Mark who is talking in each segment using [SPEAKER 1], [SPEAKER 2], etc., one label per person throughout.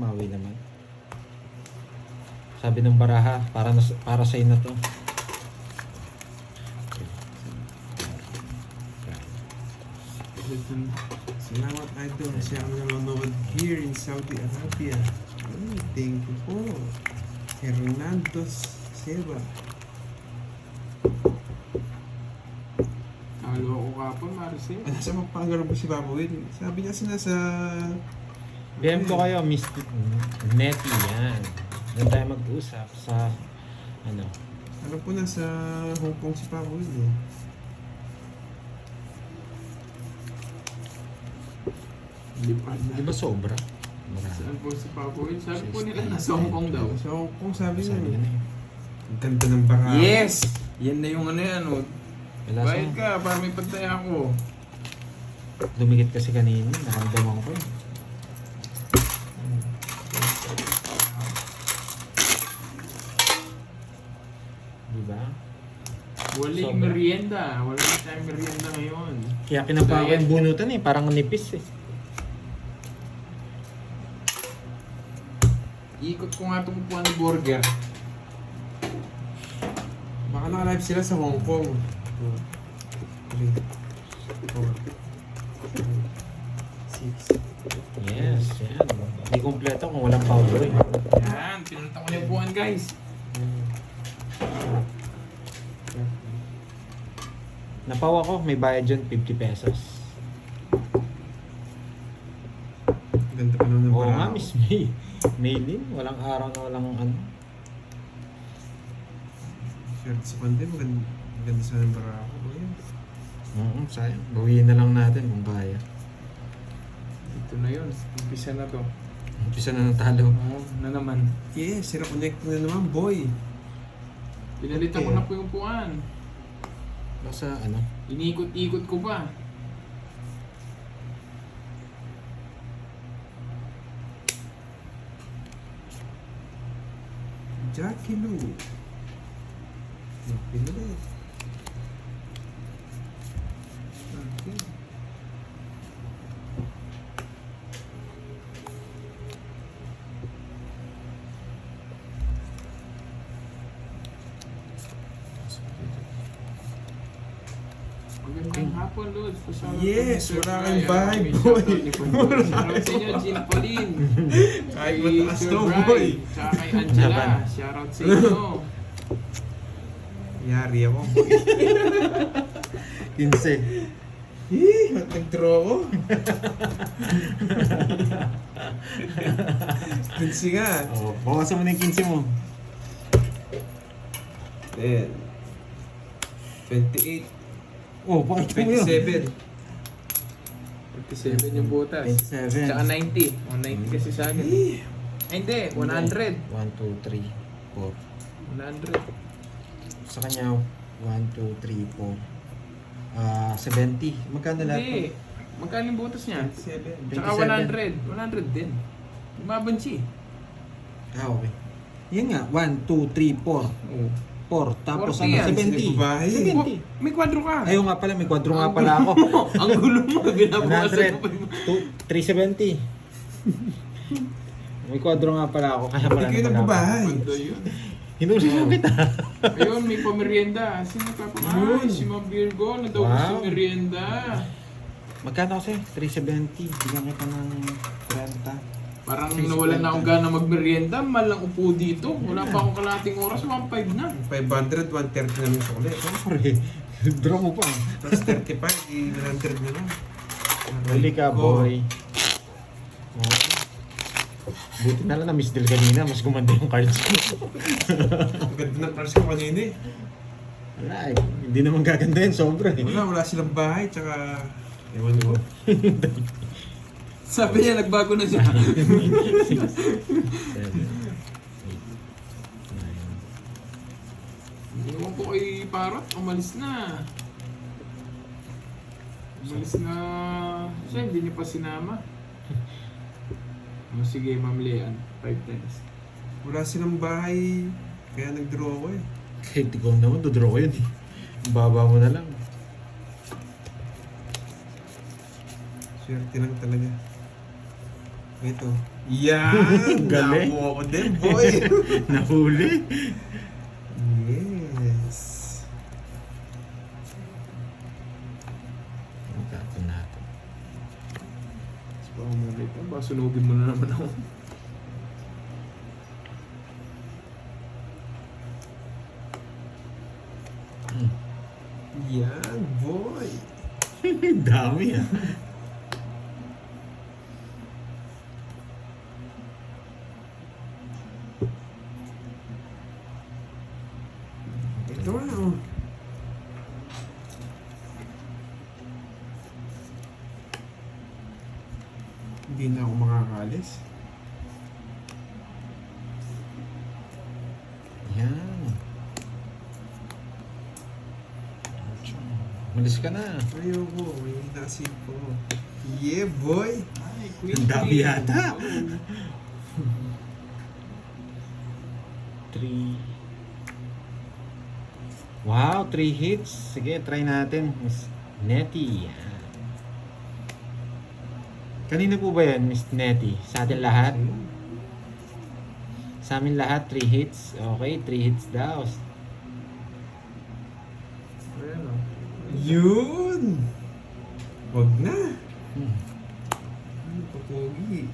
[SPEAKER 1] Mawi naman. Sabi ng baraha, para sa'yo na to.
[SPEAKER 2] Salamat idol sa ako nanonood here in Saudi Arabia. Ay, thank you po. Hernando Seba.
[SPEAKER 3] Halo ko kapon, Maricel.
[SPEAKER 2] Nasa magpanggaro po si Papa Will. Sabi niya sila sa...
[SPEAKER 1] BM ko kayo, Miss Nettie, yan. Doon tayo mag-usap sa, ano.
[SPEAKER 2] Ano po nasa Hong Kong si Papa Will eh.
[SPEAKER 1] Di ba sobra?
[SPEAKER 3] Saan po si Papoy? Sabi po nila nasa Hong Kong daw.
[SPEAKER 2] Sa Hong Kong sabi niya.
[SPEAKER 1] Sabi ko na eh.
[SPEAKER 2] Ang ganda ng baka.
[SPEAKER 3] Yes! Yan na yung ano yan. Oh.
[SPEAKER 1] Wala
[SPEAKER 3] Bayad
[SPEAKER 1] sa,
[SPEAKER 3] ka para may pantaya ako.
[SPEAKER 1] dumikit kasi kanina, naramdaman ko eh. Diba?
[SPEAKER 3] Walang
[SPEAKER 1] Sobra.
[SPEAKER 3] merienda. Wala na tayong merienda ngayon.
[SPEAKER 1] Kaya kinapa ko yung bunutan eh, parang nipis eh.
[SPEAKER 3] Ikot ko nga itong upuan ng burger.
[SPEAKER 2] Baka naka-live sila sa Hong Kong. 3, 4, 5, 6.
[SPEAKER 1] Yes, yan. Hindi kompleto kung walang powder eh.
[SPEAKER 3] Yan, pinunta ko yung upuan guys.
[SPEAKER 1] Napaw ako, may bayad dyan 50 pesos.
[SPEAKER 2] Ganda pa naman ng
[SPEAKER 1] Oo
[SPEAKER 2] baka.
[SPEAKER 1] nga, Miss May. Maylin, walang araw na walang ano.
[SPEAKER 2] Shirt sa pande, maganda sa ng baka ako.
[SPEAKER 1] Sayang. Bawiin na lang natin kung kaya.
[SPEAKER 3] Ito na yun. Umpisa na to.
[SPEAKER 1] Umpisa na ng talo.
[SPEAKER 3] Oo, na naman.
[SPEAKER 2] Yes, sira connect na naman, boy.
[SPEAKER 3] Pinalitan ko na po yung upuan.
[SPEAKER 1] Basta ano.
[SPEAKER 3] Inikot-ikot ko pa.
[SPEAKER 2] Jackie Lou. Pinalit. Okay.
[SPEAKER 3] Magandang hapon, Lord.
[SPEAKER 2] Yes, wala kang bahay, boy.
[SPEAKER 3] Shoutout sa inyo, Jean Pauline.
[SPEAKER 2] Kahit
[SPEAKER 3] Kay
[SPEAKER 2] mataas
[SPEAKER 3] Sir
[SPEAKER 2] to,
[SPEAKER 3] Bri,
[SPEAKER 2] boy.
[SPEAKER 3] Tsaka kay Angela. Shoutout sa inyo.
[SPEAKER 2] Yari ako, boy.
[SPEAKER 1] 15.
[SPEAKER 2] Nag-draw ako. Pinsi nga.
[SPEAKER 1] Oh, bawasan mo na yung 15 mo.
[SPEAKER 2] 10. 28.
[SPEAKER 1] Oh, bakit mo yun?
[SPEAKER 2] 27.
[SPEAKER 3] 57 yung butas.
[SPEAKER 1] 27.
[SPEAKER 3] Tsaka 90. 90 kasi sa akin. Ay, hindi. 100.
[SPEAKER 1] 1, 2, 3, 4.
[SPEAKER 3] 100.
[SPEAKER 1] Sa kanya, 1, 2, 3, 4. 70. Magkano lahat?
[SPEAKER 3] Hindi. Magkano yung butas niya?
[SPEAKER 2] 27.
[SPEAKER 3] Tsaka 100. 100 din. Lumaban siya eh.
[SPEAKER 1] Okay. Yan nga, 1, 2, 3, 4.
[SPEAKER 3] Oo.
[SPEAKER 1] 4. Tapos
[SPEAKER 3] 40 yan.
[SPEAKER 1] 70.
[SPEAKER 2] Babae.
[SPEAKER 1] 70.
[SPEAKER 3] May kwadro ka.
[SPEAKER 1] Ayaw nga pala, may kwadro nga pala ako.
[SPEAKER 3] Ang gulo mo. Binabawasan
[SPEAKER 1] 100.
[SPEAKER 3] mo pa yung...
[SPEAKER 1] 370. May kwadro nga pala ako, kaya pala
[SPEAKER 2] Hindi kayo
[SPEAKER 1] na pala ako.
[SPEAKER 2] nagbabahay.
[SPEAKER 3] Pando yun.
[SPEAKER 1] Hinuli mo kita.
[SPEAKER 3] Ayun, may pamerienda. Sino papakain? Si Ma'am Virgo na daw
[SPEAKER 1] Wow.
[SPEAKER 3] gusto merienda.
[SPEAKER 1] Magkano kasi? 370. Bigyan kita ng 30.
[SPEAKER 3] Parang
[SPEAKER 1] 6.50.
[SPEAKER 3] nawalan na akong gana magmerienda. Malang upo dito. Wala pa akong kalating oras. 1.5 na.
[SPEAKER 2] 500, 130 na lang sa ulit.
[SPEAKER 1] Siyempre, draw mo pa.
[SPEAKER 2] Plus 35, 100 na lang.
[SPEAKER 1] Huli ka, boy. Okay. Buti na lang na Miss Del kanina, mas gumanda yung cards ko.
[SPEAKER 2] Ang ganda ng price ko kanina eh.
[SPEAKER 1] Wala eh. Hindi naman gaganda yun, sobra eh.
[SPEAKER 2] Wala silang bahay, tsaka... Ewan ko.
[SPEAKER 3] Sabi niya, nagbago na siya.
[SPEAKER 1] 7, 8, 9.
[SPEAKER 3] Iwan ko kay Parot. Umalis na. Umalis na. Siya, hindi niya pa sinama. Oh, sige, Ma'am Leanne. 5 times.
[SPEAKER 2] Wala silang bahay, kaya nag-draw ako eh.
[SPEAKER 1] Kahit ikaw naman, dodraw ko yun eh. Baba mo na lang.
[SPEAKER 2] Swerte lang talaga. Ito. Yan!
[SPEAKER 1] Galing.
[SPEAKER 2] Nakuha ko din, boy!
[SPEAKER 1] Nahuli.
[SPEAKER 2] Yes.
[SPEAKER 1] Tapon natin.
[SPEAKER 3] Mas baka mali ka. Baka sunugin mo na naman ako.
[SPEAKER 2] Yan, boy!
[SPEAKER 1] Dami ah.
[SPEAKER 2] Ito na, oh. Hindi na ako makakalis.
[SPEAKER 1] Yan. Malis ka na.
[SPEAKER 2] Ayoko, may nasip ko. Yeah, boy!
[SPEAKER 3] Ay,
[SPEAKER 1] Ang dami yata.
[SPEAKER 3] Oh.
[SPEAKER 1] 3. Wow, 3 hits. Sige, try natin. Miss Nettie. Yan. Kanina po ba yan, Miss Nettie? Sa atin lahat? Sa amin lahat, 3 hits. Okay, 3 hits daw.
[SPEAKER 3] Ayan o.
[SPEAKER 2] Yun! Wag na!
[SPEAKER 1] Hmm.
[SPEAKER 2] Ano pa, pogi?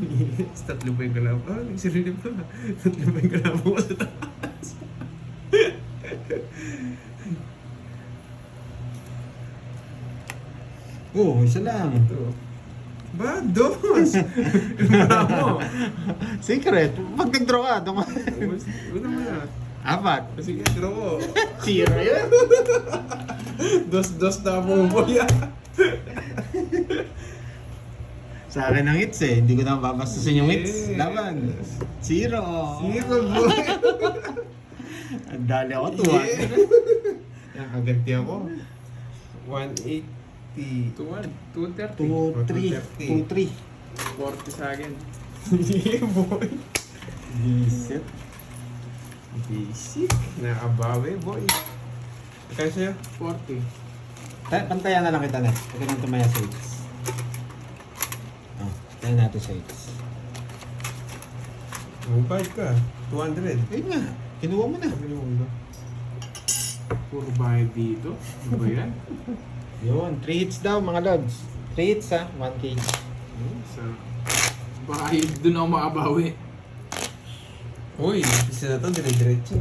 [SPEAKER 2] Yes, 3 pa yung kalaban. Ah, nagsirili pa. 3 pa yung kalaban ko sa taas.
[SPEAKER 1] Oh, isa lang.
[SPEAKER 2] Ito. Ba, dos! Bravo!
[SPEAKER 1] Secret. Pag nag-draw ka, doon ka.
[SPEAKER 2] Una mo na.
[SPEAKER 1] 4.
[SPEAKER 2] Sige, draw ko.
[SPEAKER 1] 0 yun.
[SPEAKER 2] Dos na mo mo yan.
[SPEAKER 1] Sa akin ang hits eh. Hindi ko na mababastusin yung hits.
[SPEAKER 2] Yes.
[SPEAKER 1] Laban. 0.
[SPEAKER 2] Zero, boy.
[SPEAKER 1] Ang dali ako to.
[SPEAKER 2] Yeah. Nakaganti ako. 180.
[SPEAKER 3] 2-1. 2-30.
[SPEAKER 1] 2-3. 2-3.
[SPEAKER 3] 40 sa akin.
[SPEAKER 2] Yeah, boy.
[SPEAKER 1] Visit.
[SPEAKER 2] Basic. Nakabawi, boy. Kaya sa'yo?
[SPEAKER 3] 40.
[SPEAKER 1] Pantayan na lang kita na. Huwag ka nang tumaya sa hits. Oh, tayo natin sa hits.
[SPEAKER 2] Mabait ka. 200.
[SPEAKER 1] Ayun nga. Kinuha mo na.
[SPEAKER 2] Ano yung
[SPEAKER 3] Puro bayad dito. Ano ba yan?
[SPEAKER 1] Yun. 3 hits daw mga lods. 3 hits ha. 1K.
[SPEAKER 3] Sa... Baka doon ako makabawi.
[SPEAKER 2] Uy, isa na to, dire-diretso.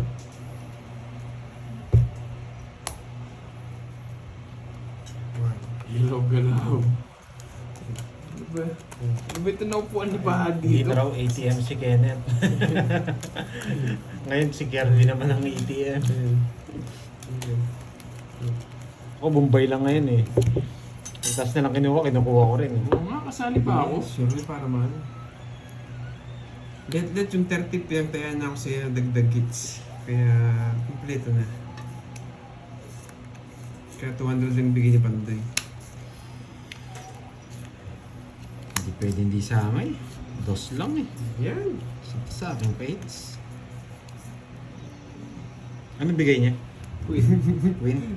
[SPEAKER 3] Galaw-galaw. Ano ba? Ano ba ito naupuan ni Bahad
[SPEAKER 1] Hindi
[SPEAKER 3] dito?
[SPEAKER 1] na raw ATM si Kenneth. Ngayon si Kirby naman ang ATM. Ako Bombay lang ngayon eh. Tapos na lang kinukuha ko rin eh.
[SPEAKER 3] Oo nga, kasali pa ako.
[SPEAKER 2] Sure, para man. Let yung 30 pinagtayan na ako sa'yo dagdag hits. Kaya, kompleto na. Kaya 200 lang bigay ni Panday.
[SPEAKER 1] Hindi pwede hindi sa amin. Dos lang eh.
[SPEAKER 2] Yan.
[SPEAKER 1] Sa aking page. Ano bigay niya? Win?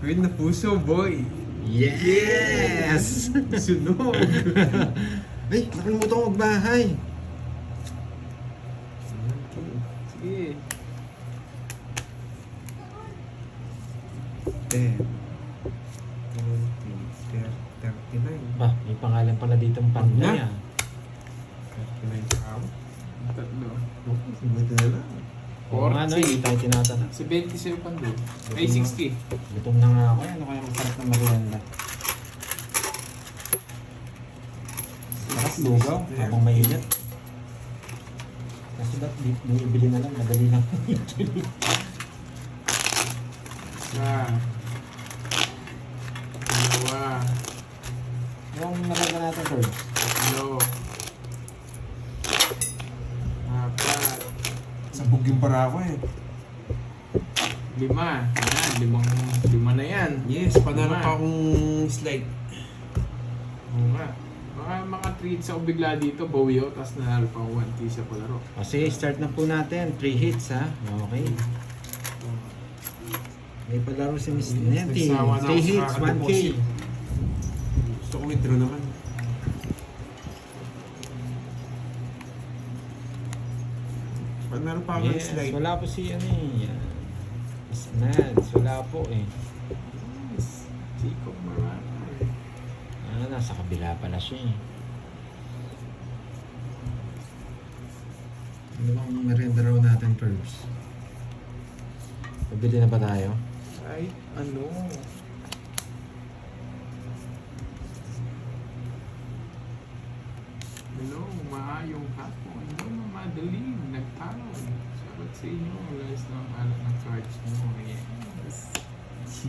[SPEAKER 2] Win na puso, boy.
[SPEAKER 1] Yes!
[SPEAKER 2] Sunog.
[SPEAKER 1] Ay, nakalimutan ko magbahay.
[SPEAKER 3] Sige.
[SPEAKER 2] 10. 20. 39.
[SPEAKER 1] Ba, may pangalan pala dito ang Panday ah.
[SPEAKER 2] 39 ka ako.
[SPEAKER 3] Tatlo.
[SPEAKER 2] Okay, buti na lang.
[SPEAKER 1] Oo nga no, hindi tayo tinatanong.
[SPEAKER 3] Si 20 sa'yo pa doon. Ay, 60.
[SPEAKER 1] Gutom na nga ako. Ano kaya masarap na merienda? Sarap lugaw habang mainit. Kasi ba't bili na lang, madali lang.
[SPEAKER 3] Isa. Dalawa.
[SPEAKER 1] Yung nalaga natin first.
[SPEAKER 3] Tatlo. Apat.
[SPEAKER 2] Sabog yung para ako eh.
[SPEAKER 3] 5. Yan, lima na yan.
[SPEAKER 2] Yes, panalo pa akong slide.
[SPEAKER 3] Oo nga. Baka maka-treat sa bigla dito, bawi ako, tapos nanalo pa ako 1T sa palaro.
[SPEAKER 1] O sige, start na po natin. 3 hits ha. Okay. May palaro si Miss Nettie.
[SPEAKER 2] Nagsawa na
[SPEAKER 1] 3
[SPEAKER 2] ako sa
[SPEAKER 1] hits, 1K.
[SPEAKER 2] kakadeposit. Gusto ko withdraw naman. Meron pa akong
[SPEAKER 1] Yes,
[SPEAKER 2] slide.
[SPEAKER 1] wala po si ano eh. Miss Mads, wala po eh.
[SPEAKER 3] Yes. Chico Marata.
[SPEAKER 1] Ah, nasa kabila pala siya eh. Ano bang merienda raw natin, Curbs? Pabili na ba tayo?
[SPEAKER 3] Ay, ano? Hello, maayong hapon. Hello, madaling. Nagtanong. Sabat sa inyo. Guys, ng alat ng cards mo. Yes.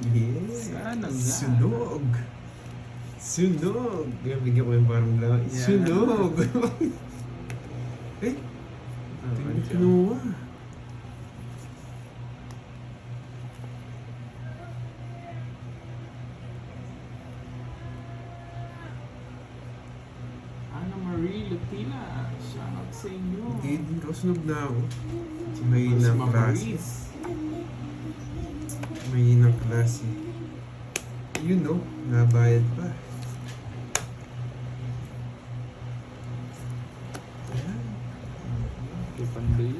[SPEAKER 2] Yes.
[SPEAKER 3] Sana nga.
[SPEAKER 2] Sunog. Sunog. Bigyan ko yung parang lang.
[SPEAKER 3] Yeah.
[SPEAKER 2] Sunog. Eh, tingnan kinuha.
[SPEAKER 3] Ana Marie Lutila. Shoutout sa inyo.
[SPEAKER 2] Hindi din ko sunog na ako.
[SPEAKER 3] Mas
[SPEAKER 2] Mahinang klase.
[SPEAKER 3] mabilis.
[SPEAKER 2] Mahinang klase. Yun no, nabayad pa. Ayan.
[SPEAKER 3] Kay Panday.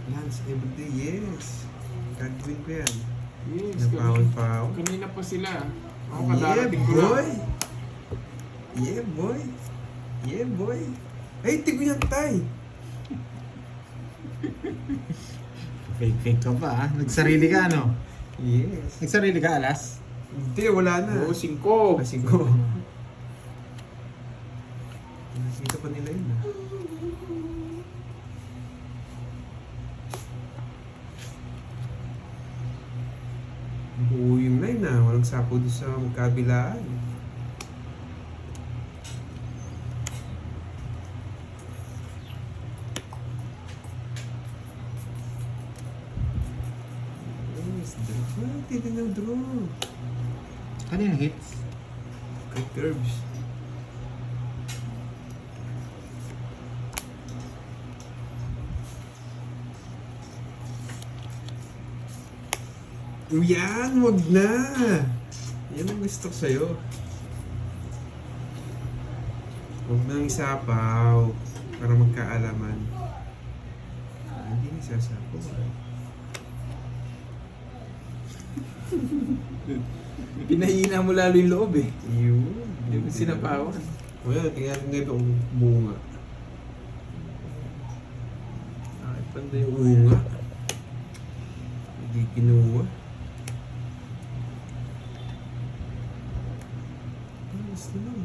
[SPEAKER 2] Lance everyday, yes. Gagawin ko yan.
[SPEAKER 3] Yes,
[SPEAKER 2] Napawon-pawon.
[SPEAKER 3] kanina pa sila. Ako
[SPEAKER 2] Yeah,
[SPEAKER 3] kadarating ko lang.
[SPEAKER 2] boy! Yeah, boy! Yeah, boy! Ay, tigo yan, tay!
[SPEAKER 1] Fake ka pa ah. Nagsarili ka ano?
[SPEAKER 2] Yes.
[SPEAKER 1] Nagsarili ka alas?
[SPEAKER 2] Hindi, wala na.
[SPEAKER 3] Oo, 5.
[SPEAKER 2] Kasi ko. Nakita pa nila yun ah. Buo yung line ah. Walang sapo doon sa magkabilaan. Yes, draw. Ah, titin ng draw.
[SPEAKER 1] Kanina hits?
[SPEAKER 2] Kay Curbs. Yan, wag na. Yan ang gusto ko sa'yo. Huwag nang isapaw para magkaalaman. Ah, hindi na isasapaw.
[SPEAKER 3] Pinahina mo lalo yung loob eh.
[SPEAKER 2] Yun.
[SPEAKER 3] Hindi mo sinapawan.
[SPEAKER 2] Well, tingnan nga ito ang bunga.
[SPEAKER 3] Ay, Panday.
[SPEAKER 2] Bunga. Hindi kinuha. Ayos naman.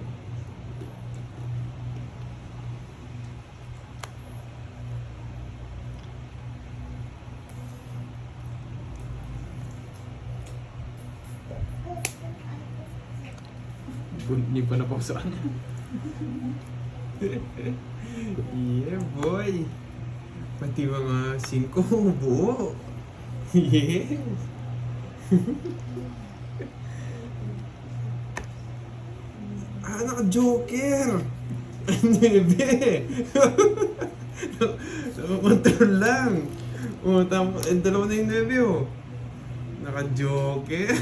[SPEAKER 3] Hindi pa na sa kanya.
[SPEAKER 2] Yeah, boy. Pati mga 5 buo. Yes. Ah, naka-joker. Nebe. Nakakontrol lang. O, tapos, dalawa na yung nebe, oh. Naka-joker.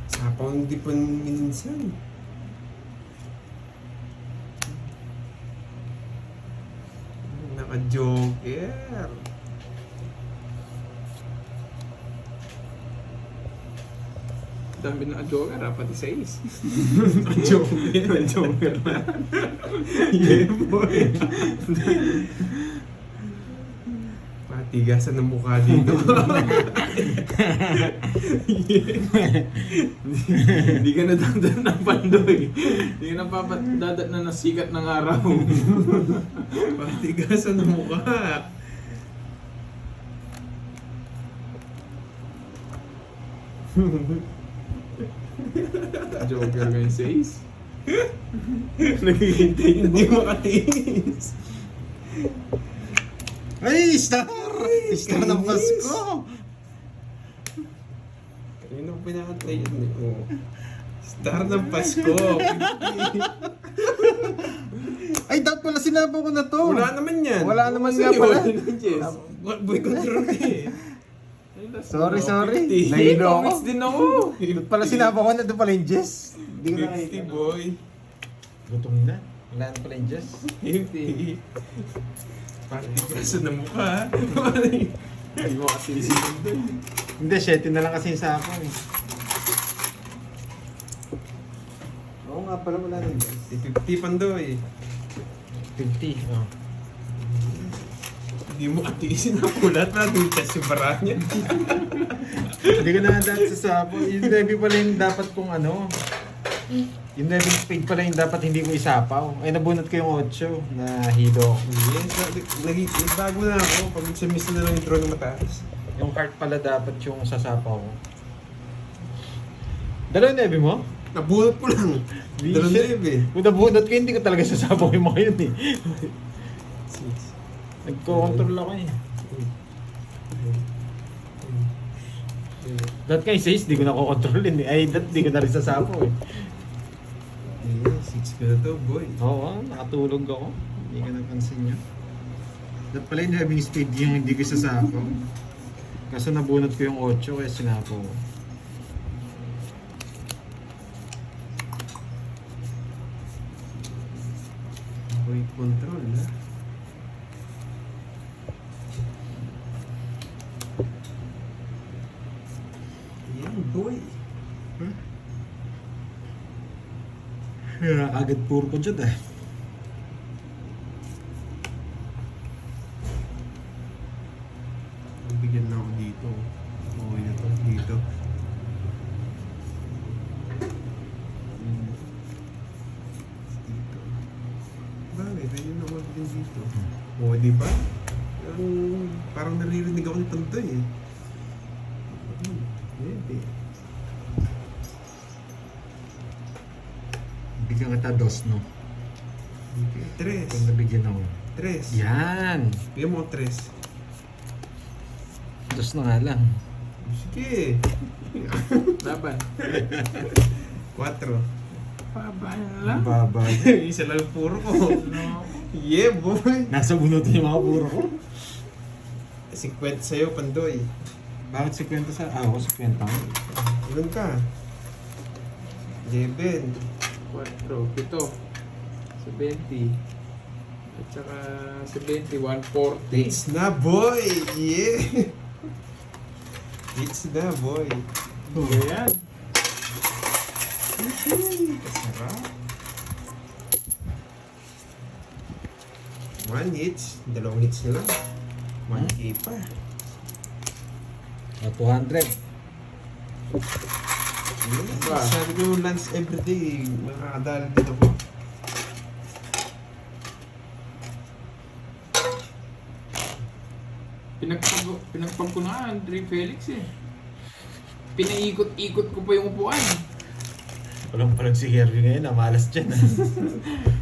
[SPEAKER 2] Sapang hindi pa minsan. Naka-joker.
[SPEAKER 3] Dami na joker ha, pati 6.
[SPEAKER 2] Naka-joker.
[SPEAKER 3] Joker na.
[SPEAKER 2] Yeah, boy. Patigasan ng mukha dito.
[SPEAKER 3] Hindi ka nadadat ng pandoy. Hindi ka napapadadat na nasikat ng araw.
[SPEAKER 2] Patigasan ng mukha.
[SPEAKER 3] Joker ngayon 6. Naghihintay na.
[SPEAKER 2] Hindi makatiis.
[SPEAKER 1] Ay, star! Star ng Pasko!
[SPEAKER 2] Kanina ko pinakatay yun eh. Oh. Star ng Pasko. 50.
[SPEAKER 1] Ay, dapat pala sinabaw ko na to.
[SPEAKER 2] Wala naman yan.
[SPEAKER 1] Wala naman
[SPEAKER 2] Kasi
[SPEAKER 1] nga pala.
[SPEAKER 2] Yes. Boy control eh.
[SPEAKER 1] Sorry.
[SPEAKER 2] 50.
[SPEAKER 1] Nahilo ako.
[SPEAKER 3] Comics din ako.
[SPEAKER 1] Doon pala sinabaw ko na doon pala yung Jess. Hindi ko na
[SPEAKER 2] 50 boy.
[SPEAKER 1] Gutom na. Wala na pala yung Jess.
[SPEAKER 2] 50. Parang kaso na mukha.
[SPEAKER 3] Hindi mo kasi isipin doon.
[SPEAKER 1] Hindi, 7 na lang kasi yung sako eh. Oo nga pala, wala na yung Jess.
[SPEAKER 2] 50 pandoy.
[SPEAKER 1] 50, oh.
[SPEAKER 2] Hindi mo atiisin ako lahat na doon kasi bara niya.
[SPEAKER 1] Hindi ko na dahil sa sapo. Yung Debbie pala yung dapat kong ano. Yung Debbie spade pala yung dapat hindi ko isapaw. Ay, nabunot ko yung 8 na hilo.
[SPEAKER 2] Yes, nagbago na ako. Pag sa miss na lang yung draw ng mataas.
[SPEAKER 1] Yung card pala dapat yung sasapaw ko. Dalawa yung Debbie mo?
[SPEAKER 2] Nabunot ko lang. Dalawang
[SPEAKER 1] Shit.
[SPEAKER 2] live eh.
[SPEAKER 1] Kung nabunot ko, hindi ko talaga sasapaw yung mga yun eh. Nagko-control ako eh. That kay says, di ko na ko-controlin eh. Ay, that di ko na rin sasapaw eh.
[SPEAKER 2] Yes, 6 ko na to, boy.
[SPEAKER 1] Oo, nakatulog ako. Hindi ka napansin niya. That pala yung having speed yung hindi ko sasapaw. Kaso nabunot ko yung 8 kaya sinapaw ko.
[SPEAKER 2] Boy control, ha? Yan, boy.
[SPEAKER 1] Agad puro ko dyan eh.
[SPEAKER 2] Bigyan na ako dito. Okay na to, dito. Dito. Bagay, pwede na ako din dito. O, di ba? Parang naririnig ako ni Tantoy eh. Maybe.
[SPEAKER 1] Bigyan kita dos, no?
[SPEAKER 2] Okay. Tres.
[SPEAKER 1] Kung nabigyan ako.
[SPEAKER 2] Tres.
[SPEAKER 1] Yan!
[SPEAKER 2] Bigyan mo ako tres.
[SPEAKER 1] Dos na nga lang.
[SPEAKER 2] Sige.
[SPEAKER 3] Laban.
[SPEAKER 2] Quatro.
[SPEAKER 3] Paba na lang.
[SPEAKER 1] Baba.
[SPEAKER 2] Isa lang puro ko.
[SPEAKER 3] No.
[SPEAKER 2] Yeah, boy.
[SPEAKER 1] Nasa bunutin yung mga puro ko.
[SPEAKER 2] 50 sa'yo, Pandoy.
[SPEAKER 1] Bakit 50 sa... Ah, ako 50 ako.
[SPEAKER 2] Ilan ka? 11.
[SPEAKER 3] 4, 7, 70. At saka 70, 140.
[SPEAKER 2] It's na, boy! Yeah! It's na, boy.
[SPEAKER 3] Ayan.
[SPEAKER 2] Kasarap. 1 hits. 2 hits na lang. 1K pa.
[SPEAKER 1] Ah, 200.
[SPEAKER 2] Yeah. Sabi ko, lunch everyday. Makakadala din ako.
[SPEAKER 3] Pinagpag ko na Andre Felix eh. Pinaikot-ikot ko pa yung upuan.
[SPEAKER 1] Walang palang si Hervey ngayon, namalas dyan.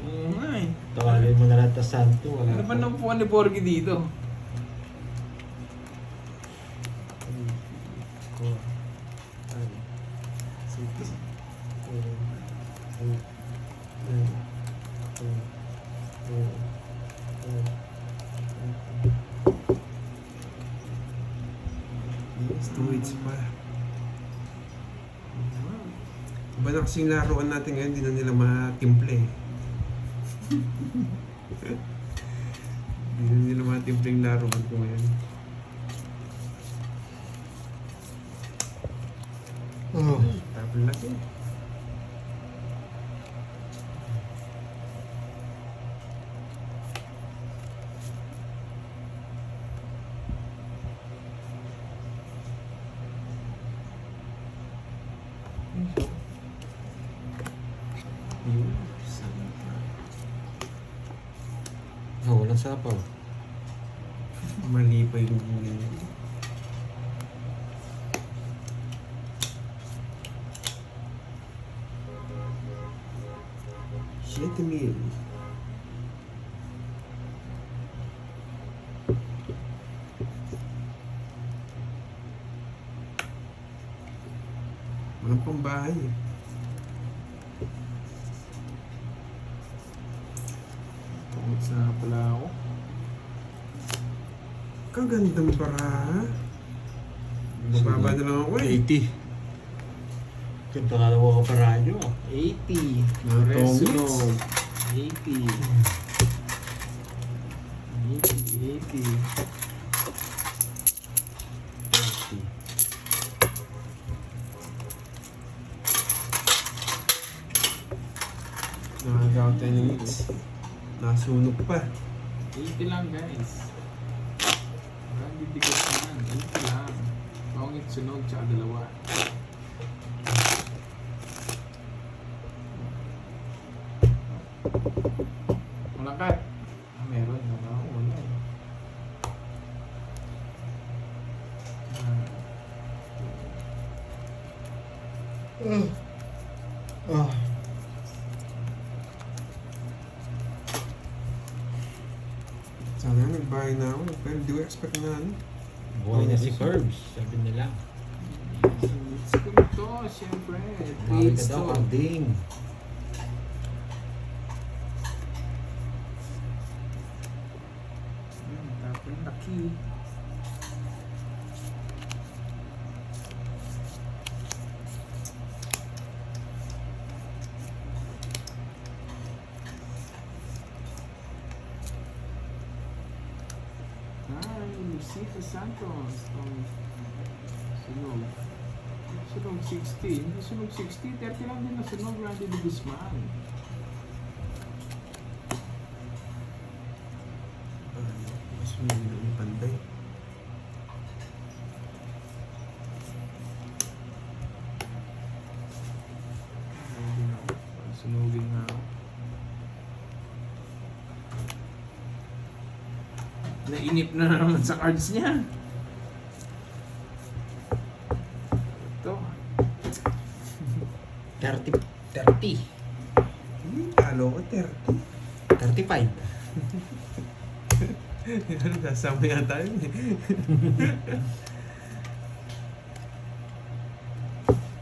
[SPEAKER 3] Oo nga eh.
[SPEAKER 1] Tawagin mo na lang ta Santo. Wala
[SPEAKER 3] Ano ba ng upuan ni Borgie dito?
[SPEAKER 2] Yes, 2 hits pa. Iba na kasing laruan natin ngayon, hindi na nila matimple eh. Hindi na nila matimple yung laruan ko ngayon.
[SPEAKER 1] Oh.
[SPEAKER 2] Tapos laki. Yun, santa.
[SPEAKER 1] Oh, walang sapaw.
[SPEAKER 2] Mali pa yung Siete mil. bahay eh.
[SPEAKER 3] Pumits na pala ako.
[SPEAKER 2] Kagandang baraha. Mababa na lang ako eh.
[SPEAKER 1] 80. Kung pangalawa ka pa radyo.
[SPEAKER 3] 80.
[SPEAKER 2] Mga
[SPEAKER 3] Resunog. 80. 80. 80.
[SPEAKER 2] Nakagaw 10 minutes. Nasunog pa.
[SPEAKER 3] 80 lang guys. Parang didigas naman. 80 lang. Pangit sunog tsaka dalawa. Malakat. Meron na ba? Wala eh.
[SPEAKER 1] Ah.
[SPEAKER 2] Sana nagbahay na ako. Pero di ko expect na ano.
[SPEAKER 1] Buhay na si Curbs, sabi nila.
[SPEAKER 3] It's cool to, syempre.
[SPEAKER 1] Buhay
[SPEAKER 3] Tweets
[SPEAKER 1] ka daw,
[SPEAKER 3] to.
[SPEAKER 1] karding.
[SPEAKER 3] Tapos laki. Ay, Lucifer Santos. Sunog. Sunog 60. Hindi sunog 60. 30 lang din na sunog. Randy de Guzman.
[SPEAKER 2] Mas may yung panday.
[SPEAKER 3] Hindi na ako. Sunugin na ako. Nainip na naman sa cards niya. Ito.
[SPEAKER 1] 30. 30.
[SPEAKER 2] Hindi, talo ko 30.
[SPEAKER 1] 35.
[SPEAKER 2] Yan, kasama yata yun eh.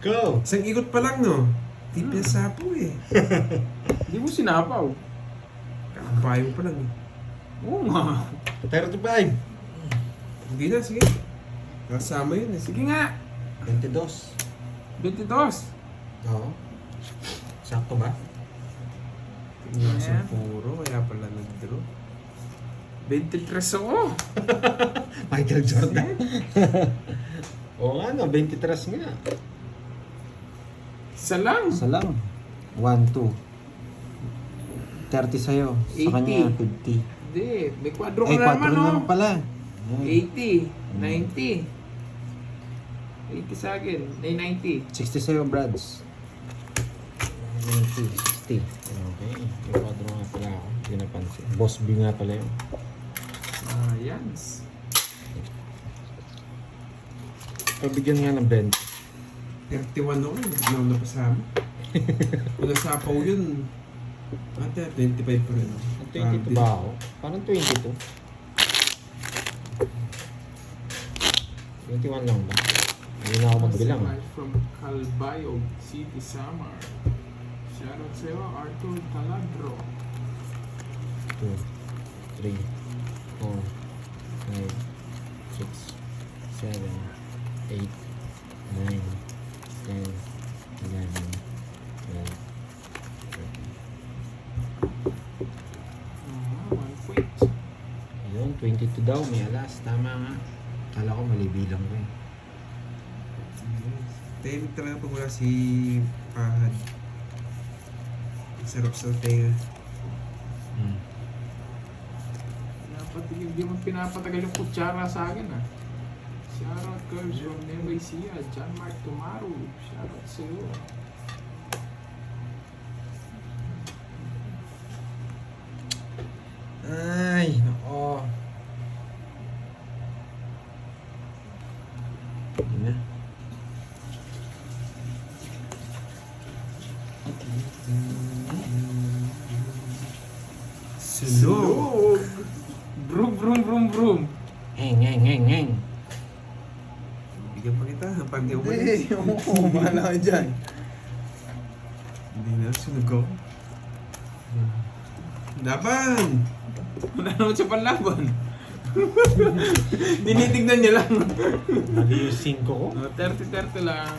[SPEAKER 1] Go!
[SPEAKER 2] Isang ikot pa lang no. Tipya sapo eh.
[SPEAKER 3] Hindi mo sinapaw.
[SPEAKER 2] Kakabayo pa lang eh.
[SPEAKER 3] Oo nga.
[SPEAKER 1] 35.
[SPEAKER 2] Hindi na, sige. Kasama yun eh.
[SPEAKER 3] Sige nga.
[SPEAKER 1] 22.
[SPEAKER 3] 22.
[SPEAKER 1] Oo. Sakto ba?
[SPEAKER 2] Tingnan sa
[SPEAKER 3] Ayan.
[SPEAKER 2] puro, kaya pala nag-draw.
[SPEAKER 3] 23 ako.
[SPEAKER 1] Michael Jordan. Oo nga no, 23 nga.
[SPEAKER 3] Isa lang.
[SPEAKER 1] Isa lang. 1, 2. 30 sa'yo. Sa
[SPEAKER 3] 80.
[SPEAKER 1] kanya, 50.
[SPEAKER 3] Hindi. May kwadro
[SPEAKER 1] Eh, 4
[SPEAKER 3] ka na naman,
[SPEAKER 1] naman
[SPEAKER 3] no?
[SPEAKER 1] pala.
[SPEAKER 3] 80. 90. 80 sa akin. Ay, 90.
[SPEAKER 1] 60 sa'yo, Brads. 90, 60. Okay. May kwadro nga pala ako. Hindi napansin. Boss B nga pala yun.
[SPEAKER 3] Yan.
[SPEAKER 1] Pabigyan nga ng 20.
[SPEAKER 2] 31 ako eh. Hindi ako napasama. Kung nasapaw yun, ate, 25 pa rin ako.
[SPEAKER 1] 22 ba ako? Parang 22. 21 lang ba? Hindi na ako magbilang.
[SPEAKER 3] Live from Calbayog City, Samar. Shoutout sa'yo, Arthur Taladro.
[SPEAKER 1] 2, 3, 4, 5, 6, 7, 8, 9, 10, 11, 12, 13.
[SPEAKER 3] One point.
[SPEAKER 1] Yun, 22 daw. May alas. Tama nga. Kala ko mali bilang ko eh.
[SPEAKER 2] Tahimik talaga pag wala si Pahad. Ang sarap sa tenga.
[SPEAKER 3] Dapat hindi mo pinapatagal yung kutsara sa akin, ah. Shoutout Curves from Nueva Ecija, John Mark Tumaru. Shoutout sa'yo.
[SPEAKER 1] Ay, nako. Yun na.
[SPEAKER 2] Sunog!
[SPEAKER 3] Brum, brum, brum, brum.
[SPEAKER 1] Heng, heng, heng, heng.
[SPEAKER 2] Bigyan pa kita. Pag di ako
[SPEAKER 4] Hindi, oo, bahala ka dyan.
[SPEAKER 2] Hindi na, sinugaw. Laban!
[SPEAKER 3] Wala naman siya panlaban. Tinitignan niya lang.
[SPEAKER 1] Mali yung 5 ko.
[SPEAKER 3] 30-30 lang.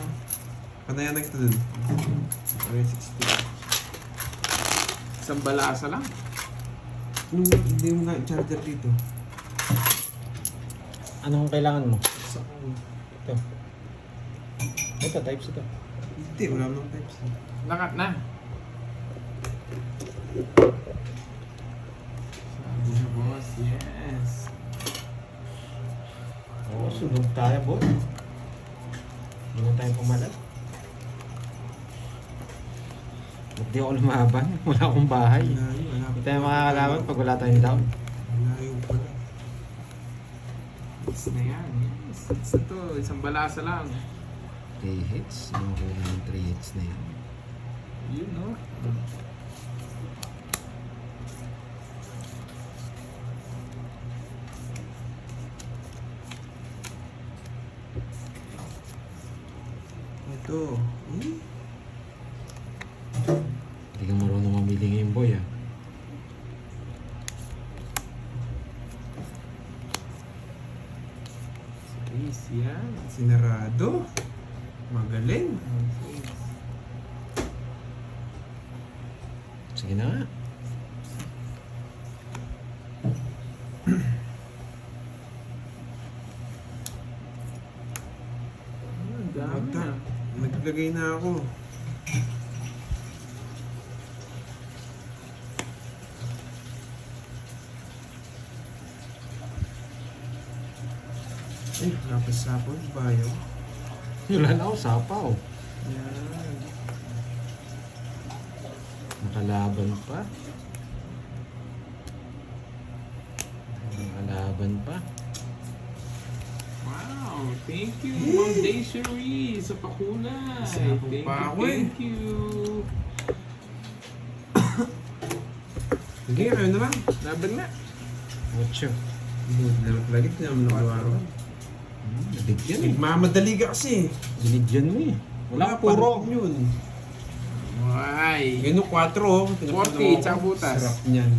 [SPEAKER 2] Panayan na kita dun. Okay, 60.
[SPEAKER 3] Isang balasa lang.
[SPEAKER 2] Hindi mo nga charger dito.
[SPEAKER 1] Anong kailangan mo?
[SPEAKER 2] Sa
[SPEAKER 1] Ito. Ito, types ito.
[SPEAKER 2] Hindi, wala namang types.
[SPEAKER 3] Lakat na. Sabi na boss, yes.
[SPEAKER 1] Oo, sunog tayo, boss. Hindi na tayo pumalag. Ba't di ako lumaban? Wala akong bahay.
[SPEAKER 2] Malayo, wala
[SPEAKER 1] Hindi tayo makakalaban pag wala tayong down.
[SPEAKER 2] Malayo pala.
[SPEAKER 3] Hits na yan, yes. Hits na to, isang balasa lang.
[SPEAKER 1] 3 hits. Nakuha ng 3 hits na yan.
[SPEAKER 3] Yun, no?
[SPEAKER 2] Ito.
[SPEAKER 1] Hindi ka marunong mamili ngayon, boy, ah.
[SPEAKER 3] Yes, yan.
[SPEAKER 2] Sinarado. Magaling.
[SPEAKER 1] Sige na nga.
[SPEAKER 3] Ang dami
[SPEAKER 2] Bata.
[SPEAKER 3] na.
[SPEAKER 2] Naglagay na ako. Eh, napasapon. Bayo.
[SPEAKER 1] Wala na ako, sapaw.
[SPEAKER 2] Yan.
[SPEAKER 1] Nakalaban pa. Nakalaban pa.
[SPEAKER 3] Wow, thank you, Ma'am Desiree, sa pakulay.
[SPEAKER 2] Isa pa ako eh.
[SPEAKER 3] Thank you.
[SPEAKER 2] Sige, kayo na lang.
[SPEAKER 3] Laban na.
[SPEAKER 1] 8.
[SPEAKER 2] Lagit niya naman ako araw.
[SPEAKER 1] Nabigyan eh.
[SPEAKER 2] Nagmamadali ka kasi.
[SPEAKER 1] Binigyan mo eh. Wala, puro.
[SPEAKER 2] pa yun.
[SPEAKER 3] Why?
[SPEAKER 2] Ganun 4 oh.
[SPEAKER 3] 40, tsaka butas.
[SPEAKER 2] Sarap niyan.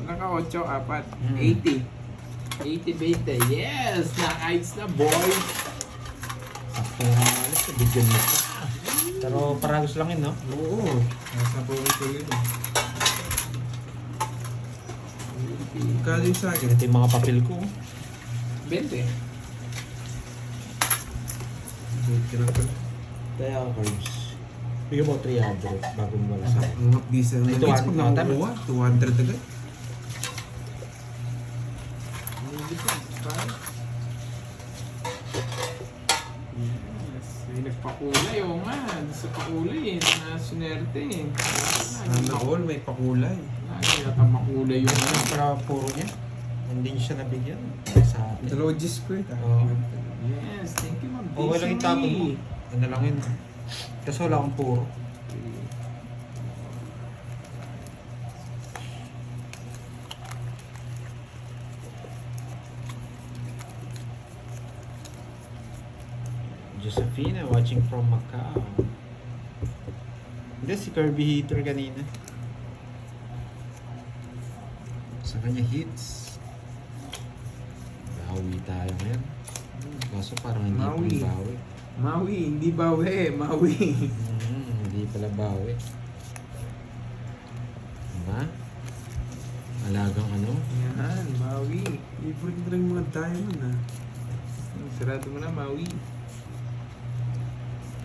[SPEAKER 3] Naka 8, 4.
[SPEAKER 1] Hmm.
[SPEAKER 3] 80. 80-20. Yes! Na-ice na, boy!
[SPEAKER 1] Sakto na alas, nabigyan mo pa. Pero paragos lang yun, no?
[SPEAKER 2] Oo. Nasa po ito yun. Kala yung sa akin.
[SPEAKER 1] Ito yung mga papel ko.
[SPEAKER 3] 20.
[SPEAKER 2] Wait ka lang pala.
[SPEAKER 1] Kaya cards. Bigyan mo 300 bago mo wala sa akin.
[SPEAKER 2] Ang mga pisa
[SPEAKER 1] Ay,
[SPEAKER 2] na nagits
[SPEAKER 1] 200
[SPEAKER 2] pag
[SPEAKER 1] na,
[SPEAKER 2] nakukuha. 200 agad.
[SPEAKER 3] Yes. May nagpakulay, oo nga. Sa pakulay eh. Nasunerte eh.
[SPEAKER 2] Sana all may pakulay.
[SPEAKER 3] Lagi yata makulay yung ano.
[SPEAKER 1] Pero puro niya. Hindi niya siya nabigyan. Sa atin.
[SPEAKER 2] Dalawa G's ko eh.
[SPEAKER 1] Oo.
[SPEAKER 3] Yes, thank you, Ma'am
[SPEAKER 1] Okay lang yung tapon mo.
[SPEAKER 3] Desiree.
[SPEAKER 1] Ano lang yun. Kasi wala akong puro. Josephina watching from Macau. Hindi, si Kirby Heater kanina. Sa kanya hits. Bawi tayo ngayon. Kaso parang hindi
[SPEAKER 2] Maui.
[SPEAKER 1] pa bawi.
[SPEAKER 3] Maui, hindi bawi. Maui.
[SPEAKER 1] Hindi pala bawi. Diba? Alagang ano?
[SPEAKER 3] Yan, Maui.
[SPEAKER 2] Favorite ko rin mga diamond ah.
[SPEAKER 3] Sarado mo na, Maui.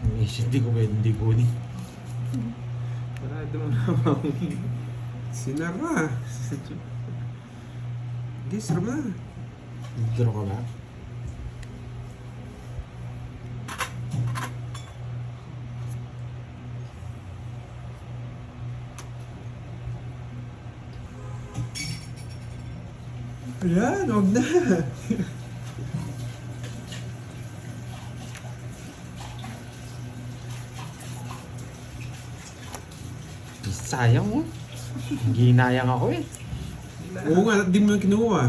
[SPEAKER 1] Ang isip, di ko pwede hindi kunin.
[SPEAKER 3] Sarado mo na, Maui.
[SPEAKER 2] Sinara. Hindi, sarap na.
[SPEAKER 1] Draw ka ba?
[SPEAKER 2] Ayan, huwag na.
[SPEAKER 1] Sayang mo. Ginayang ako eh.
[SPEAKER 2] Oo nga, di mo na kinuha.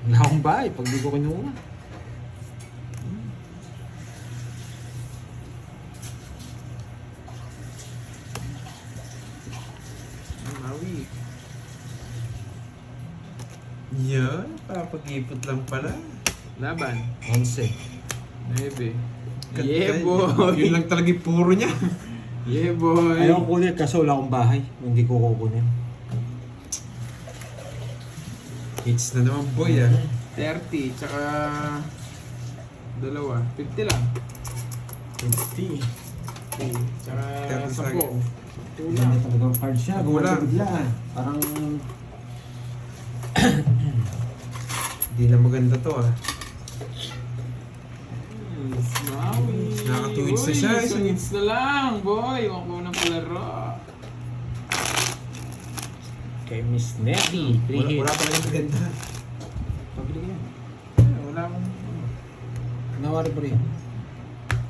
[SPEAKER 1] Wala akong bahay pag di ko kinuha.
[SPEAKER 3] Week.
[SPEAKER 2] Yan, papag-ipot lang pala.
[SPEAKER 3] Laban.
[SPEAKER 1] 11.
[SPEAKER 3] 9.
[SPEAKER 2] Ganda.
[SPEAKER 3] Yeah, boy.
[SPEAKER 2] Yun lang talaga yung puro niya.
[SPEAKER 3] Yeah, boy.
[SPEAKER 1] Ayaw ko kunin kasi wala akong bahay. Hindi ko kukunin.
[SPEAKER 2] Hits na naman boy ah.
[SPEAKER 3] 30, tsaka... 2. 50 lang.
[SPEAKER 1] 50.
[SPEAKER 3] Tsaka
[SPEAKER 2] 30 sa
[SPEAKER 3] 10.
[SPEAKER 2] akin.
[SPEAKER 3] 10
[SPEAKER 1] Hindi
[SPEAKER 3] lang.
[SPEAKER 1] na talagang card siya.
[SPEAKER 2] Wala.
[SPEAKER 1] Gumala bigla. Parang...
[SPEAKER 2] Hindi na maganda to ah.
[SPEAKER 3] Smawi.
[SPEAKER 2] Nakaka-tweets na siya.
[SPEAKER 3] Isang hits na lang, boy. Huwag ko nang palaro.
[SPEAKER 1] Kay Miss Nettie. 3
[SPEAKER 2] Wala,
[SPEAKER 1] hits.
[SPEAKER 2] wala talaga maganda.
[SPEAKER 1] Pabili ka yan.
[SPEAKER 3] Wala akong...
[SPEAKER 1] Nawari pa rin.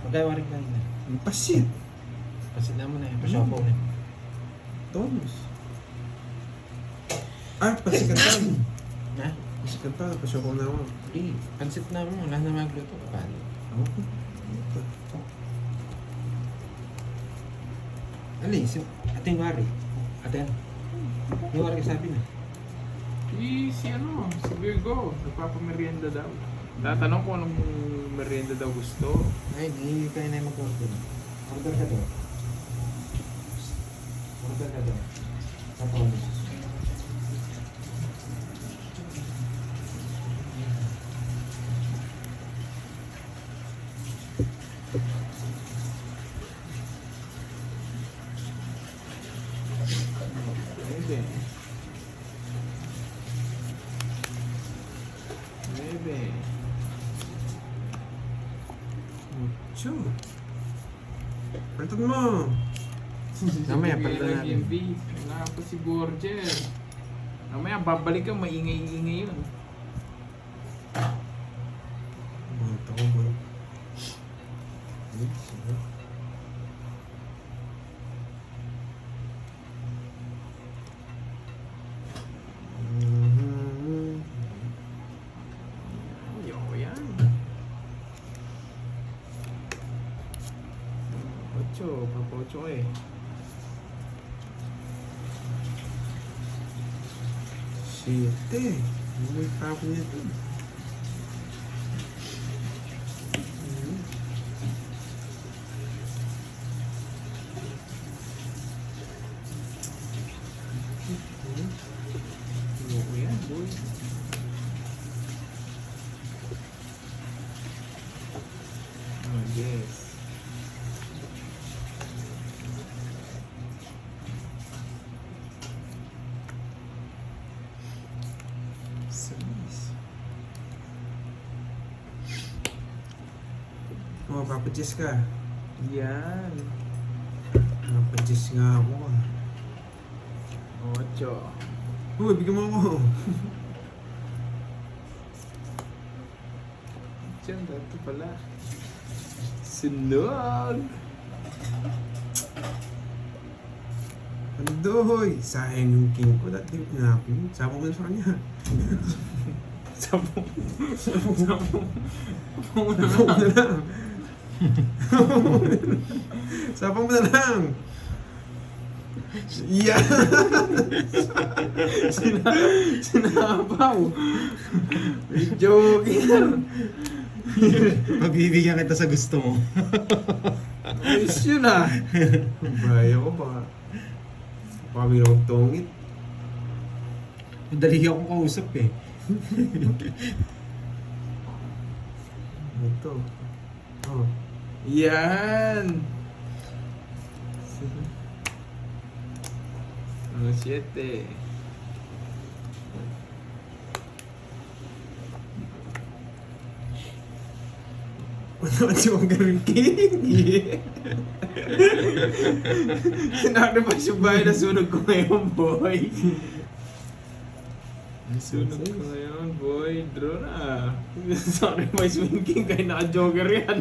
[SPEAKER 1] Magkaiwari ka na.
[SPEAKER 2] Ang pasit.
[SPEAKER 1] Kasi naman na yun. Pasyapo na.
[SPEAKER 2] Tonus. Ah, pasikantan.
[SPEAKER 1] Ha?
[SPEAKER 2] Pasikantan, pasok ko na ako.
[SPEAKER 1] Hindi. Pansit na mo. Wala na magluto. Paano?
[SPEAKER 2] Okay.
[SPEAKER 1] Ali, si ating wari. Aten. Yung wari sabi na.
[SPEAKER 3] Si Virgo. Nagpapamerienda daw. Tatanong ko anong merienda daw gusto.
[SPEAKER 1] Ay, hindi kayo na yung mag-order. Order ka daw. Order ka daw. Sa Paulo.
[SPEAKER 3] Maybe. Maybe.
[SPEAKER 2] Ocho. Palitan mo.
[SPEAKER 1] Mamaya, palitan natin.
[SPEAKER 3] Wala pa si Borger. Mamaya, babalik ka, maingay-ingay yun.
[SPEAKER 2] Buto ko boy. Sige.
[SPEAKER 3] Ayoko yan. 8, papocho eh.
[SPEAKER 2] Siete. Ano may tapon nito?
[SPEAKER 3] Ayoko yan, boy. Oh, yes.
[SPEAKER 2] Sabis. Oh, papadjess ka.
[SPEAKER 3] Yan.
[SPEAKER 2] Papadjess nga ako ah.
[SPEAKER 3] 8.
[SPEAKER 2] Uy, bigyan mo ako.
[SPEAKER 3] Diyan, dito pala. Sunog!
[SPEAKER 2] Andoy! Sayang yung king ko. Dati pinapin. Sapo mo na sa kanya.
[SPEAKER 3] Sapo
[SPEAKER 2] Sapo mo na lang. Sapo mo na lang. Yeah!
[SPEAKER 3] Sinabaw! Joke yan!
[SPEAKER 1] Pagbibigyan kita sa gusto mo.
[SPEAKER 3] Ayos yun ah!
[SPEAKER 2] Baya ko baka. Baka may tongit.
[SPEAKER 1] Madali akong kausap eh.
[SPEAKER 2] Ito. Oh.
[SPEAKER 3] Yan! Ang 7.
[SPEAKER 2] Ano si Wanggarin King? Yeah.
[SPEAKER 3] Sinakripas yung bahay na sunog ko ngayon, boy. Sunog ko ngayon, boy. Draw na. Sacrifice Wing King kaya naka-jogger yan.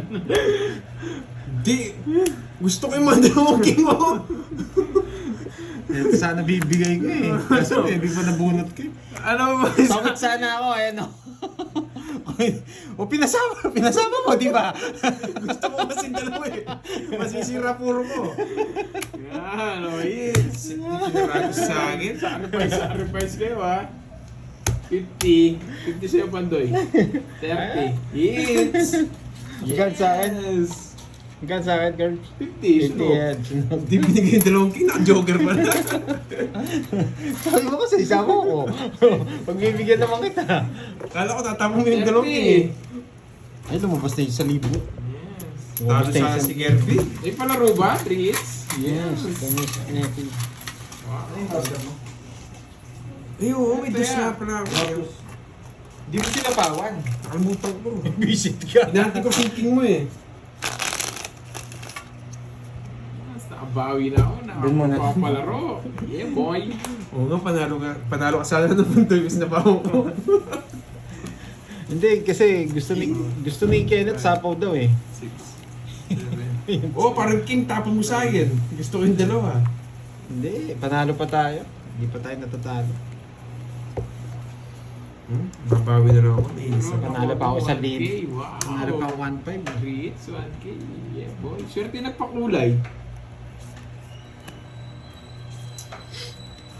[SPEAKER 2] Di! Gusto ko yung mandalawang king mo!
[SPEAKER 1] Sana bibigay ko eh. Kaso eh, di pa nabunot ko eh.
[SPEAKER 3] Ano ba?
[SPEAKER 1] Takot sana ako eh, no? O pinasama mo, di ba?
[SPEAKER 2] Gusto ko kasi dalawa eh. Masisira puro ko.
[SPEAKER 3] Yan, oh, hits.
[SPEAKER 2] Sinarado sa akin.
[SPEAKER 3] Sacrifice kayo ha. 50. 50 sa'yo, Pandoy. 30. Hits!
[SPEAKER 1] Hanggang sa akin.
[SPEAKER 3] Yes!
[SPEAKER 1] Hanggang sa akin, girl.
[SPEAKER 3] 50.
[SPEAKER 1] 50
[SPEAKER 3] Sunog.
[SPEAKER 1] yan. Sunog.
[SPEAKER 2] Hindi binigay yung dalawang king, naka-joker pa na.
[SPEAKER 1] Sabi mo kasi, isama ko. Pagbibigyan naman kita.
[SPEAKER 2] Kala ko tatapong mo yung dalawang king eh.
[SPEAKER 1] Ay, lumabas na yung sa libo.
[SPEAKER 3] Yes.
[SPEAKER 2] Talo sa si Kirby.
[SPEAKER 3] Ay, palaro ba? 3 hits?
[SPEAKER 1] Yes.
[SPEAKER 3] Wow.
[SPEAKER 2] Ay, oo, may dos na pala ako.
[SPEAKER 1] Di mo sinapawan.
[SPEAKER 2] Nakalimutan ko.
[SPEAKER 1] Visit ka.
[SPEAKER 2] Hinati ko yung king mo eh.
[SPEAKER 3] Mas nakabawi na ako.
[SPEAKER 1] Doon muna.
[SPEAKER 3] Nakapapalaro. Yeah, boy.
[SPEAKER 2] Oo nga, panalo ka sana ng punto yung sinapaw ko.
[SPEAKER 1] Hindi, kasi gusto ni Kenneth sapaw daw eh.
[SPEAKER 3] 6. 7.
[SPEAKER 2] Oo, parang king tapon mo sa akin. Gusto ko yung dalawa.
[SPEAKER 1] Hindi, panalo pa tayo. Hindi pa tayo natatalo.
[SPEAKER 2] Babawi na lang ako. Nainis ako.
[SPEAKER 1] Panalo pa ako sa lead.
[SPEAKER 3] 1K, wow.
[SPEAKER 1] Panalo pa ako 1-5.
[SPEAKER 3] 3 hits, 1K. Yeah, boy. Swerte nagpakulay.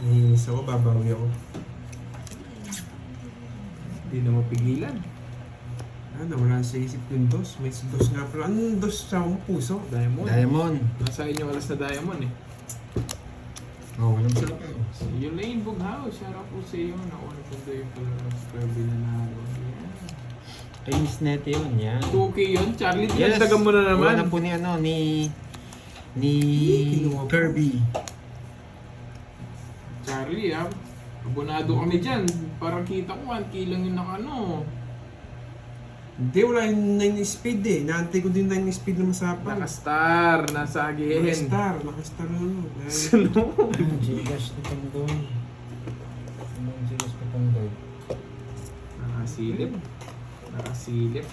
[SPEAKER 2] Nainis ako, babawi ako.
[SPEAKER 3] Hindi na mapigilan.
[SPEAKER 2] Nawala sa isip yung dos. May dos nga pala. Anong dos sa akong puso?
[SPEAKER 3] Diamond.
[SPEAKER 1] Diamond.
[SPEAKER 3] Nasa inyo alas na diamond eh.
[SPEAKER 1] Oh, walang sila pa.
[SPEAKER 3] Yung Lane Bughouse, shout out po sa iyo. Nauna po doon yung palaro sa Kirby na nalo. Yeah.
[SPEAKER 1] Ay, Miss Net yun, yan.
[SPEAKER 3] 2K yun. Charlie, dinagdagan mo na naman.
[SPEAKER 1] Wala po ni ano, ni Kirby.
[SPEAKER 3] Charlie ah. Abonado kami dyan. Parang kita ko 1K lang yung nakano.
[SPEAKER 2] Hindi, wala yung 9 speed eh. Naantay ko din 9 speed na masapang.
[SPEAKER 3] Nakastar. Nasa agihin.
[SPEAKER 2] Nakastar na ano.
[SPEAKER 1] Gigas ni Pandoy. Anong gigas ni Pandoy?
[SPEAKER 3] Nakasilip. Nakasilip.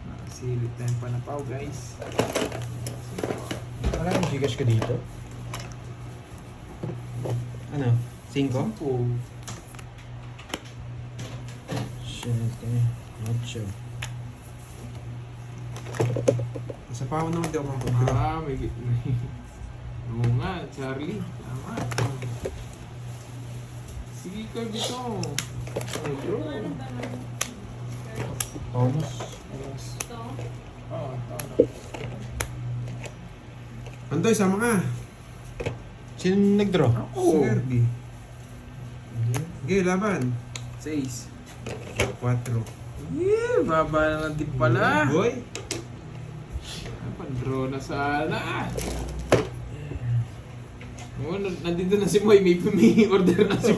[SPEAKER 3] Nakasilip tayong panapaw guys.
[SPEAKER 1] Wala yung gigas ka dito? Ano? 5?
[SPEAKER 3] Oh.
[SPEAKER 1] 7, 8.
[SPEAKER 2] Sa pawan naman di ako makapag-draw.
[SPEAKER 3] May oo nga, Charlie. Tama. Sige ka dito. Oh, bro.
[SPEAKER 1] Bonus.
[SPEAKER 3] Oh, tama.
[SPEAKER 2] Antoy, sama ka.
[SPEAKER 1] Sino nag-draw?
[SPEAKER 2] Si Kirby. Okay, laban.
[SPEAKER 3] 6.
[SPEAKER 2] 4.
[SPEAKER 3] Yeah, baba na ng tip pala.
[SPEAKER 2] Boy.
[SPEAKER 3] Pan-draw na sana. Oo, nandito na si Moy. May order na si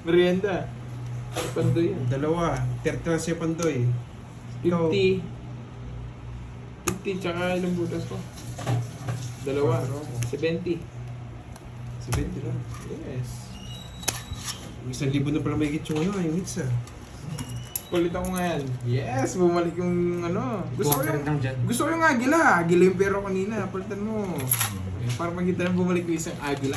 [SPEAKER 3] merienda. Pandoy yan.
[SPEAKER 2] Dalawa. 30 lang siya Pandoy.
[SPEAKER 3] 50. 50 tsaka ilang butas ko? Dalawa. 70.
[SPEAKER 2] 70 lang.
[SPEAKER 3] Yes.
[SPEAKER 2] 1,000 na pala may git yung yung hits ah.
[SPEAKER 3] Kulit ako ngayon. Yes, bumalik yung ano. Gusto ko yung
[SPEAKER 1] lang dyan.
[SPEAKER 3] Gusto ko yung agila. Agila yung pero kanina. Palitan mo. Para makita na bumalik yung isang agila.